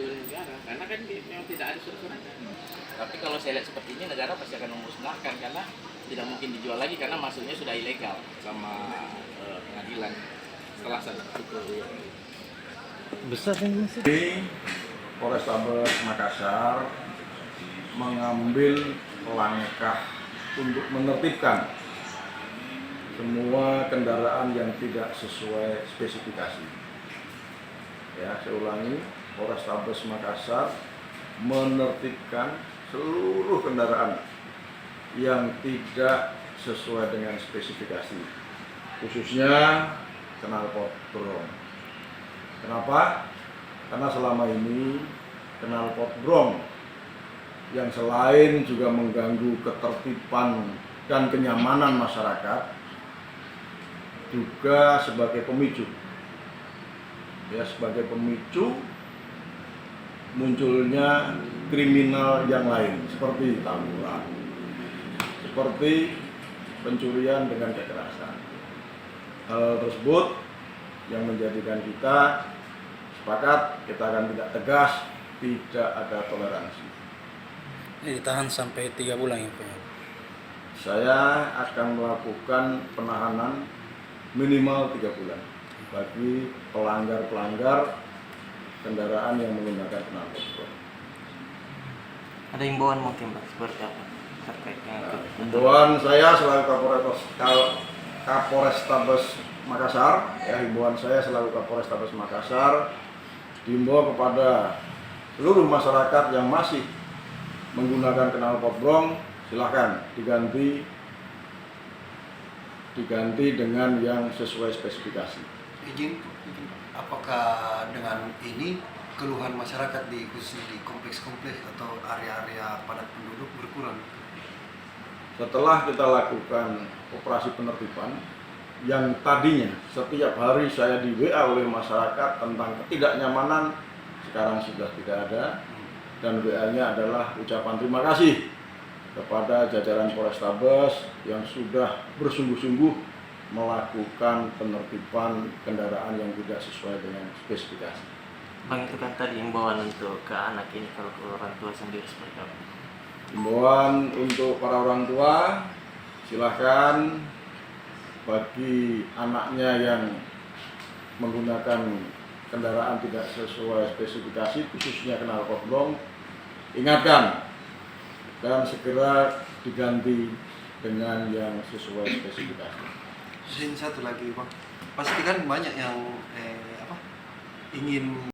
oleh negara karena kan memang tidak ada surat-suratnya. Tapi kalau saya lihat seperti ini negara pasti akan memusnahkan karena tidak mungkin dijual lagi karena masuknya sudah ilegal sama pengadilan setelah satu besar ini sih. Polrestabes Makassar mengambil langkah untuk menertibkan semua kendaraan yang tidak sesuai spesifikasi. Ya, saya ulangi, Polrestabes Makassar menertibkan seluruh kendaraan yang tidak sesuai dengan spesifikasi, khususnya knalpot brong. Kenapa? Karena selama ini knalpot brong yang selain juga mengganggu ketertiban dan kenyamanan masyarakat, juga sebagai pemicu, ya, sebagai pemicu munculnya kriminal yang lain seperti tawuran, seperti pencurian dengan kekerasan. Hal tersebut yang menjadikan kita sepakat kita akan tidak tegas, tidak ada toleransi. Ini ditahan sampai 3 bulan ya Pak? Saya akan melakukan penahanan minimal 3 bulan bagi pelanggar-pelanggar kendaraan yang menggunakan knalpot brong. Ada himbauan mungkin Pak seperti apa terkait dengan Himbauan saya selaku Kapolrestabes Makassar, ya, himbauan saya selaku Kapolrestabes Makassar dihimbau kepada seluruh masyarakat yang masih menggunakan knalpot brong, silahkan diganti dengan yang sesuai spesifikasi. Izin, apakah dengan ini keluhan masyarakat khususnya di kompleks-kompleks atau area-area padat penduduk berkurang? Setelah kita lakukan operasi penertiban yang tadinya setiap hari saya di WA oleh masyarakat tentang ketidaknyamanan, sekarang sudah tidak ada, dan WA-nya adalah ucapan terima kasih kepada jajaran Polrestabes yang sudah bersungguh-sungguh melakukan penertiban kendaraan yang tidak sesuai dengan spesifikasi. Bang, itu kan tadi himbauan untuk ke anak ini, kalau ke orang tua sendiri seperti apa? Himbauan untuk para orang tua, silahkan bagi anaknya yang menggunakan kendaraan tidak sesuai spesifikasi, khususnya knalpot brong, ingatkan dan segera diganti dengan yang sesuai spesifikasi. Satu lagi Bang, pasti kan banyak yang ingin